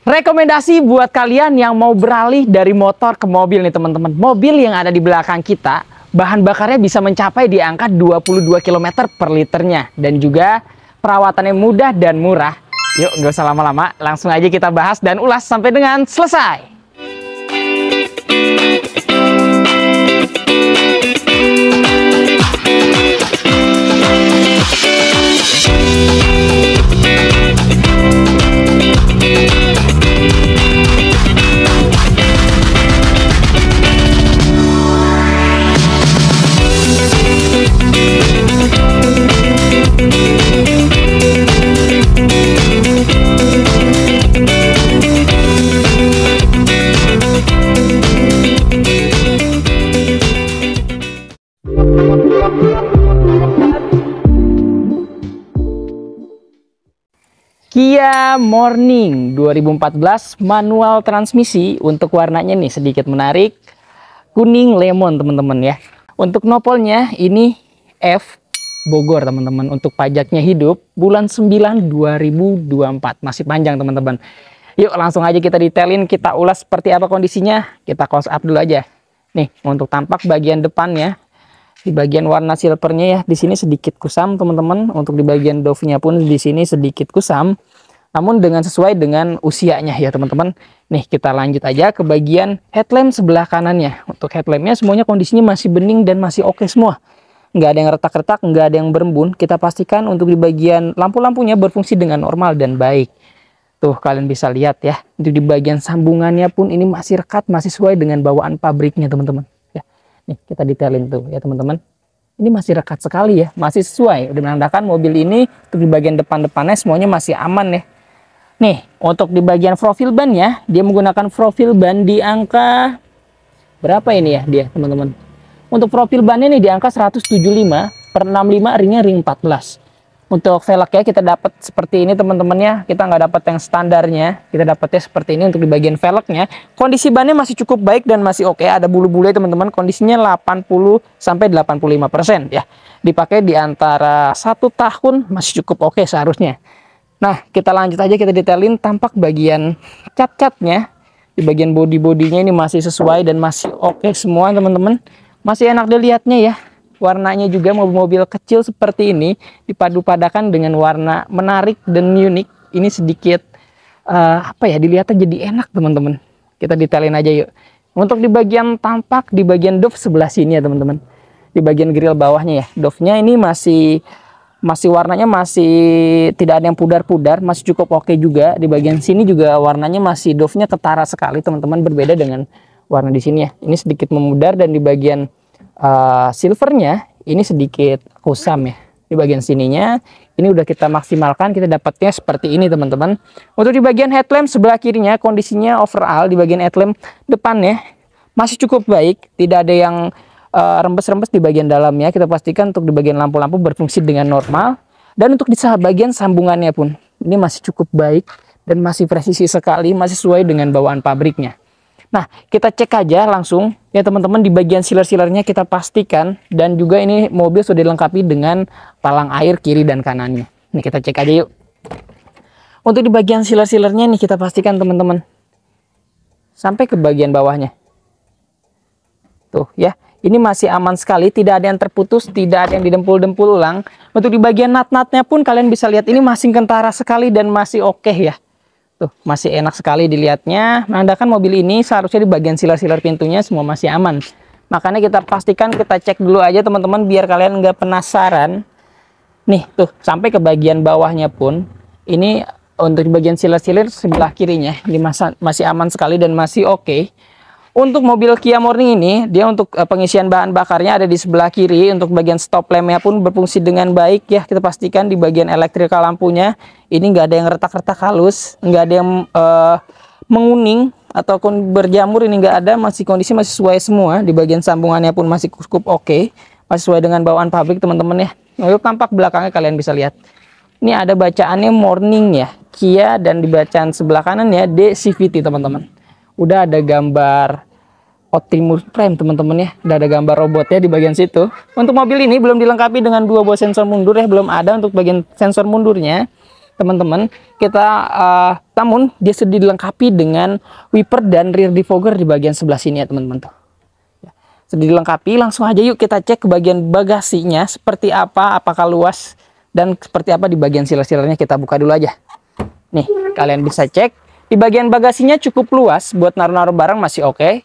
Rekomendasi buat kalian yang mau beralih dari motor ke mobil nih teman-teman. Mobil yang ada di belakang kita, bahan bakarnya bisa mencapai di angka 22 km per liternya. Dan juga perawatannya mudah dan murah. Yuk nggak usah lama-lama, langsung aja kita bahas dan ulas sampai dengan selesai. Kia Morning 2014 manual transmisi. Untuk warnanya nih sedikit menarik, kuning lemon teman-teman ya. Untuk nopolnya ini F Bogor teman-teman. Untuk pajaknya hidup bulan 9 2024, masih panjang teman-teman. Yuk langsung aja kita detailin, kita ulas seperti apa kondisinya. Kita close up dulu aja. Nih untuk tampak bagian depannya, di bagian warna silvernya ya, di sini sedikit kusam teman-teman. Untuk di bagian dove-nya pun di sini sedikit kusam, namun dengan sesuai dengan usianya ya teman-teman. Nih kita lanjut aja ke bagian headlamp sebelah kanannya. Untuk headlampnya semuanya kondisinya masih bening dan masih oke semua. Nggak ada yang retak-retak, nggak ada yang berembun. Kita pastikan untuk di bagian lampu-lampunya berfungsi dengan normal dan baik. Tuh kalian bisa lihat ya. Untuk di bagian sambungannya pun ini masih rekat, masih sesuai dengan bawaan pabriknya teman-teman. Nih kita detailin tuh ya teman-teman. Ini masih rekat sekali ya, masih sesuai. Udah menandakan mobil ini untuk di bagian depan-depannya semuanya masih aman ya. Nih untuk di bagian profil bannya, dia menggunakan profil ban di angka berapa ini ya dia teman-teman. Untuk profil bannya nih di angka 175/65, ringnya ring 14. Untuk velgnya kita dapat seperti ini teman-teman ya. Kita nggak dapat yang standarnya, kita dapatnya seperti ini. Untuk di bagian velgnya, kondisi bannya masih cukup baik dan masih oke. Ada bulu-bulu teman-teman, kondisinya 80-85% ya. Dipakai di antara 1 tahun, masih cukup oke seharusnya. Nah kita lanjut aja, kita detailin tampak bagian cat-catnya. Di bagian body-bodinya ini masih sesuai dan masih oke semua teman-teman. Masih enak dilihatnya ya. Warnanya juga mobil-mobil kecil seperti ini dipadu-padakan dengan warna menarik dan unik. Ini sedikit apa ya, dilihatnya jadi enak teman-teman. Kita detailin aja yuk. Untuk di bagian tampak, di bagian dove sebelah sini ya teman-teman. Di bagian grill bawahnya ya, dove-nya ini masih warnanya masih tidak ada yang pudar-pudar, masih cukup oke juga. Di bagian sini juga warnanya masih, dove-nya ketara sekali teman-teman, berbeda dengan warna di sini ya. Ini sedikit memudar, dan di bagian silvernya ini sedikit kusam ya. Di bagian sininya ini udah kita maksimalkan, kita dapatnya seperti ini teman-teman. Untuk di bagian headlamp sebelah kirinya, kondisinya overall di bagian headlamp depannya masih cukup baik, tidak ada yang rembes-rembes di bagian dalamnya. Kita pastikan untuk di bagian lampu-lampu berfungsi dengan normal, dan untuk di bagian sambungannya pun ini masih cukup baik dan masih presisi sekali, masih sesuai dengan bawaan pabriknya. Nah kita cek aja langsung ya teman-teman. Di bagian sealer-sealernya kita pastikan, dan juga ini mobil sudah dilengkapi dengan palang air kiri dan kanannya. Ini kita cek aja yuk. Untuk di bagian sealer-sealernya nih kita pastikan teman-teman sampai ke bagian bawahnya. Tuh ya, ini masih aman sekali, tidak ada yang terputus, tidak ada yang didempul-dempul ulang. Untuk di bagian nut-nutnya pun kalian bisa lihat ini masih kentara sekali dan masih oke ya. Tuh, masih enak sekali dilihatnya. Menandakan mobil ini seharusnya di bagian siler-siler pintunya semua masih aman. Makanya kita pastikan, kita cek dulu aja teman-teman, biar kalian nggak penasaran. Nih, tuh, sampai ke bagian bawahnya pun, ini untuk di bagian siler-siler sebelah kirinya, ini masih aman sekali dan masih oke. Untuk mobil Kia Morning ini, dia untuk pengisian bahan bakarnya ada di sebelah kiri. Untuk bagian stop lampnya pun berfungsi dengan baik ya. Kita pastikan di bagian elektrikal lampunya ini nggak ada yang retak-retak halus, nggak ada yang menguning ataupun berjamur, ini nggak ada. Masih kondisi masih sesuai semua. Di bagian sambungannya pun masih cukup oke, masih sesuai dengan bawaan pabrik teman-teman ya. Untuk tampak belakangnya kalian bisa lihat. Ini ada bacaannya Morning ya, Kia, dan di bacaan sebelah kanan ya DCVT teman-teman. Udah ada gambar Optimus Prime teman-teman ya, udah ada gambar robotnya di bagian situ. Untuk mobil ini belum dilengkapi dengan 2 buah sensor mundur ya, belum ada untuk bagian sensor mundurnya. teman-teman, kita namun dia sudah dilengkapi dengan wiper dan rear defogger di bagian sebelah sini ya teman-teman tuh. Sudah dilengkapi, langsung aja yuk kita cek ke bagian bagasinya seperti apa, apakah luas dan seperti apa di bagian siler-silernya. Kita buka dulu aja. Nih, kalian bisa cek di bagian bagasinya cukup luas buat naruh-naruh barang, masih oke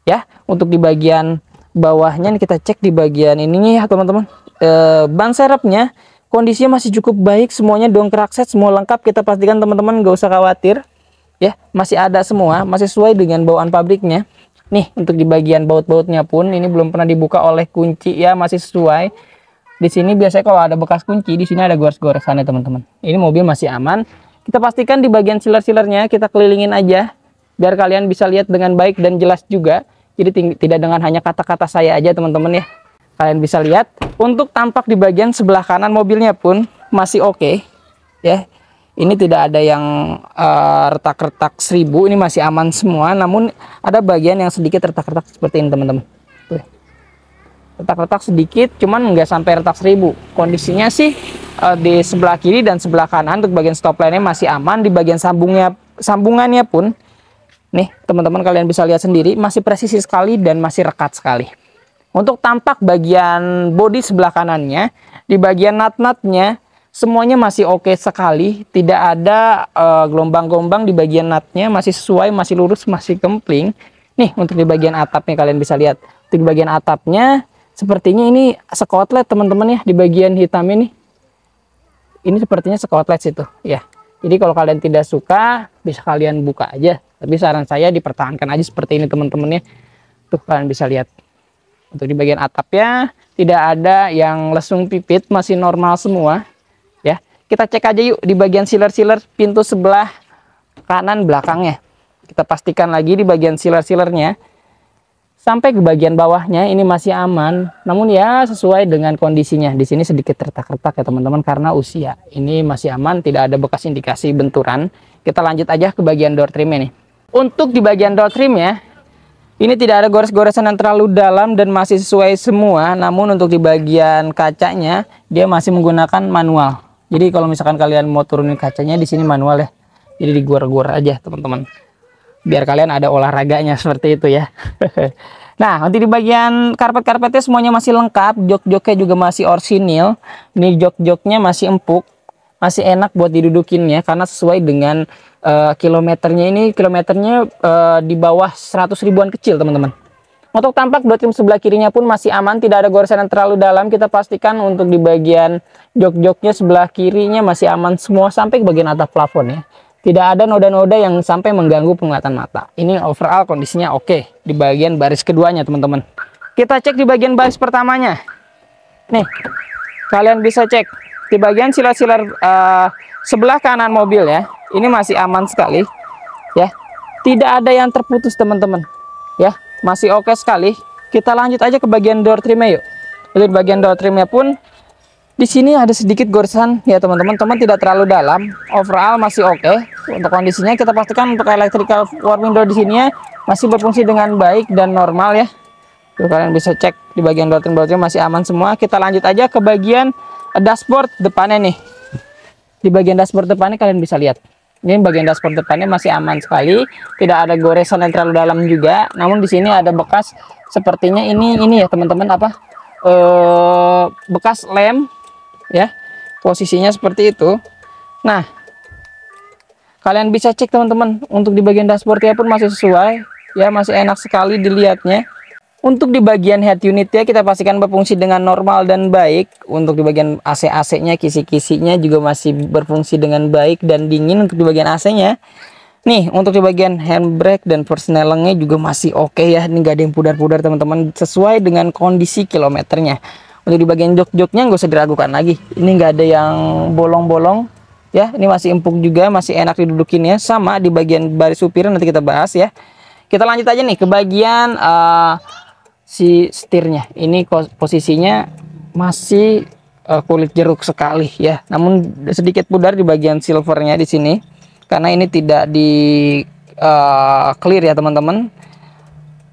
ya. Untuk di bagian bawahnya nih kita cek di bagian ininya ya teman-teman. Ban serepnya kondisinya masih cukup baik, semuanya dongkrak set, semua lengkap. Kita pastikan teman-teman gak usah khawatir ya, masih ada semua, masih sesuai dengan bawaan pabriknya. Nih, untuk di bagian baut-bautnya pun ini belum pernah dibuka oleh kunci ya, masih sesuai. Di sini biasanya kalau ada bekas kunci, di sini ada gores-goresannya teman-teman. Ini mobil masih aman. Kita pastikan di bagian siler-silernya kita kelilingin aja biar kalian bisa lihat dengan baik dan jelas juga. Jadi tidak dengan hanya kata-kata saya aja teman-teman ya. Kalian bisa lihat untuk tampak di bagian sebelah kanan mobilnya pun masih oke ya. Ini tidak ada yang retak-retak 1000, ini masih aman semua. Namun ada bagian yang sedikit retak-retak seperti ini teman-teman. Retak-retak sedikit, cuman nggak sampai retak 1000. Kondisinya sih di sebelah kiri dan sebelah kanan untuk bagian stop line-nya masih aman. Di bagian sambungannya pun, nih teman-teman kalian bisa lihat sendiri, masih presisi sekali dan masih rekat sekali. Untuk tampak bagian bodi sebelah kanannya, di bagian nut-nutnya semuanya masih oke sekali, tidak ada gelombang-gelombang di bagian nutnya, masih sesuai, masih lurus, masih kempling. Nih untuk di bagian atapnya kalian bisa lihat, di bagian atapnya sepertinya ini sekotlet teman-teman ya, di bagian hitam ini sepertinya sekotlet situ ya. Jadi kalau kalian tidak suka bisa kalian buka aja, tapi saran saya dipertahankan aja seperti ini teman-teman ya. Tuh kalian bisa lihat untuk di bagian atapnya tidak ada yang lesung pipit, masih normal semua. Kita cek aja yuk di bagian siler-siler pintu sebelah kanan belakangnya. Kita pastikan lagi di bagian siler-silernya sampai ke bagian bawahnya ini masih aman. Namun ya sesuai dengan kondisinya. Di sini sedikit retak-retak ya teman-teman karena usia. Ini masih aman, tidak ada bekas indikasi benturan. Kita lanjut aja ke bagian door trimnya nih. Untuk di bagian door trimnya ini tidak ada gores-goresan yang terlalu dalam dan masih sesuai semua. Namun untuk di bagian kacanya dia masih menggunakan manual. Jadi kalau misalkan kalian mau turunin kacanya di sini manual ya. Jadi digor-gor aja teman-teman. Biar kalian ada olahraganya seperti itu ya. Nah, nanti di bagian karpet-karpetnya semuanya masih lengkap. Jok-joknya juga masih orsinil. Ini jok-joknya masih empuk. Masih enak buat didudukinnya karena sesuai dengan kilometernya. Ini kilometernya di bawah 100 ribuan kecil teman-teman. Untuk tampak door trim sebelah kirinya pun masih aman, tidak ada goresan yang terlalu dalam. Kita pastikan untuk di bagian jok-joknya sebelah kirinya masih aman semua sampai ke bagian atap plafon ya. Tidak ada noda-noda yang sampai mengganggu penglihatan mata. Ini overall kondisinya oke di bagian baris keduanya teman-teman. Kita cek di bagian baris pertamanya. Nih, kalian bisa cek di bagian silar-silar sebelah kanan mobil ya. Ini masih aman sekali ya. Tidak ada yang terputus teman-teman ya. Masih oke sekali. Kita lanjut aja ke bagian door trimnya yuk. Jadi bagian door trimnya pun di sini ada sedikit goresan ya teman-teman. Teman tidak terlalu dalam. Overall masih oke. Untuk kondisinya kita pastikan untuk electrical power window di sini ya, masih berfungsi dengan baik dan normal ya. Tuh, kalian bisa cek di bagian door trim masih aman semua. Kita lanjut aja ke bagian dashboard depannya nih. Di bagian dashboard depannya kalian bisa lihat. Ini bagian dashboard depannya masih aman sekali, tidak ada goresan yang terlalu dalam juga. Namun di sini ada bekas sepertinya ini ya teman-teman bekas lem ya. Posisinya seperti itu. Nah, kalian bisa cek teman-teman untuk di bagian dashboardnya pun masih sesuai ya, masih enak sekali dilihatnya. Untuk di bagian head unitnya kita pastikan berfungsi dengan normal dan baik. Untuk di bagian AC-nya, kisi-kisinya juga masih berfungsi dengan baik dan dingin untuk di bagian AC-nya. Nih, untuk di bagian handbrake dan persnelengnya juga masih oke ya. Ini gak ada yang pudar-pudar teman-teman, sesuai dengan kondisi kilometernya. Untuk di bagian jok-joknya nggak usah diragukan lagi. Ini nggak ada yang bolong-bolong ya. Ini masih empuk juga, masih enak didudukinnya. Sama di bagian baris supir nanti kita bahas ya. Kita lanjut aja nih ke bagian si setirnya. Ini posisinya masih kulit jeruk sekali ya. Namun sedikit pudar di bagian silvernya di sini karena ini tidak di clear ya teman-teman.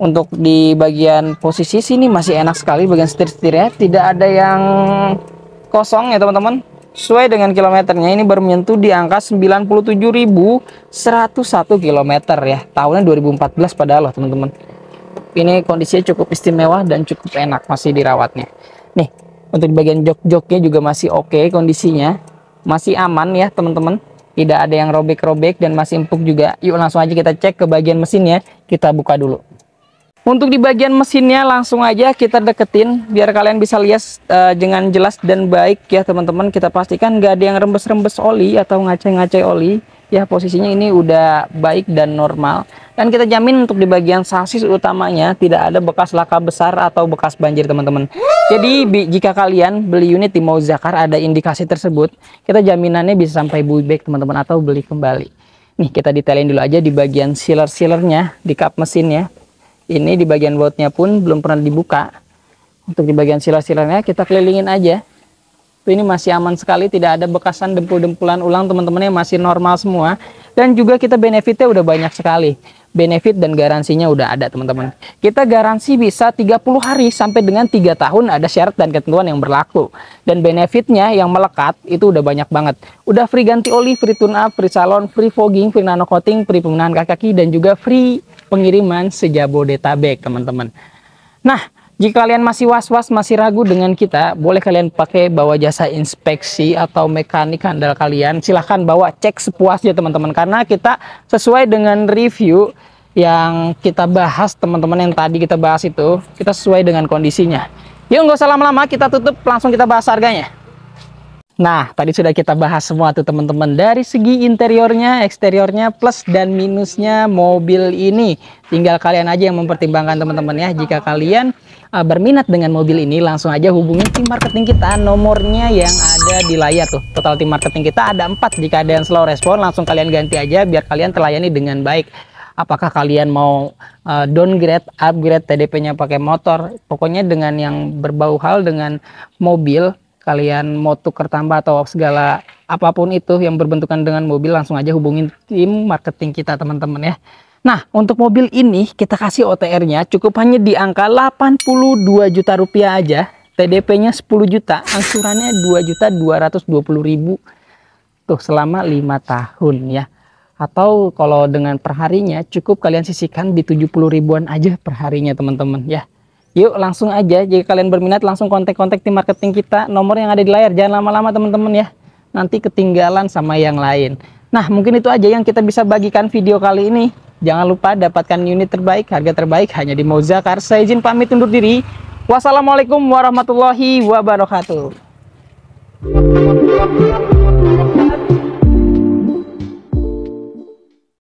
Untuk di bagian posisi sini masih enak sekali bagian setir-setirnya, tidak ada yang kosong ya teman-teman. Sesuai dengan kilometernya ini baru menyentuh di angka 97.101 km ya. Tahunnya 2014 padahal loh teman-teman. Ini kondisinya cukup istimewa dan cukup enak masih dirawatnya. Nih, untuk di bagian jok-joknya juga masih oke kondisinya. Masih aman ya teman-teman. Tidak ada yang robek-robek dan masih empuk juga. Yuk langsung aja kita cek ke bagian mesinnya. Kita buka dulu. Untuk di bagian mesinnya langsung aja kita deketin biar kalian bisa lihat dengan jelas dan baik ya teman-teman. Kita pastikan nggak ada yang rembes-rembes oli atau ngaceng-ngaceng oli ya. Posisinya ini udah baik dan normal, dan kita jamin untuk di bagian sasis utamanya tidak ada bekas laka besar atau bekas banjir teman-teman. Jadi jika kalian beli unit di Mozakar ada indikasi tersebut, kita jaminannya bisa sampai buyback teman-teman atau beli kembali. Nih kita detailin dulu aja di bagian sealer-sealernya di kap mesinnya. Ini di bagian bautnya pun belum pernah dibuka. Untuk di bagian sealer-sealernya kita kelilingin aja. Ini masih aman sekali, tidak ada bekasan dempul-dempulan ulang teman-temannya, masih normal semua. Dan juga kita benefitnya udah banyak sekali. Benefit dan garansinya udah ada teman-teman. Kita garansi bisa 30 hari sampai dengan 3 tahun, ada syarat dan ketentuan yang berlaku. Dan benefitnya yang melekat itu udah banyak banget. Udah free ganti oli, free tune up, free salon, free fogging, free nano coating, free pembenahan kaki, dan juga free pengiriman sejabodetabek teman-teman. Nah, jika kalian masih was-was, masih ragu dengan kita, boleh kalian pakai bawa jasa inspeksi atau mekanik handal kalian. Silahkan bawa, cek sepuasnya teman-teman. Karena kita sesuai dengan review yang kita bahas teman-teman, yang tadi kita bahas itu, kita sesuai dengan kondisinya. Yuk nggak usah lama-lama, kita tutup, langsung kita bahas harganya. Nah, tadi sudah kita bahas semua tuh teman-teman. Dari segi interiornya, eksteriornya, plus dan minusnya mobil ini. Tinggal kalian aja yang mempertimbangkan teman-teman ya. Jika kalian berminat dengan mobil ini, langsung aja hubungi tim marketing kita. Nomornya yang ada di layar tuh. Total tim marketing kita ada 4. Jika ada yang slow respon, langsung kalian ganti aja biar kalian terlayani dengan baik. Apakah kalian mau downgrade, upgrade, TDP-nya pakai motor. Pokoknya dengan yang berbau hal dengan mobil, kalian mau tuker tambah atau segala apapun itu yang berbentukan dengan mobil, langsung aja hubungin tim marketing kita teman-teman ya. Nah, untuk mobil ini kita kasih OTR-nya cukup hanya di angka 82 juta rupiah aja. TDP-nya 10 juta, angsurannya 2.220.000 tuh selama 5 tahun ya. Atau kalau dengan perharinya cukup kalian sisihkan di 70 ribuan aja perharinya teman-teman ya. Yuk langsung aja, jika kalian berminat langsung kontak-kontak tim marketing kita. Nomor yang ada di layar, jangan lama-lama teman-teman ya. Nanti ketinggalan sama yang lain. Nah, mungkin itu aja yang kita bisa bagikan video kali ini. Jangan lupa dapatkan unit terbaik, harga terbaik hanya di Mozakar. Saya izin pamit undur diri. Wassalamualaikum warahmatullahi wabarakatuh.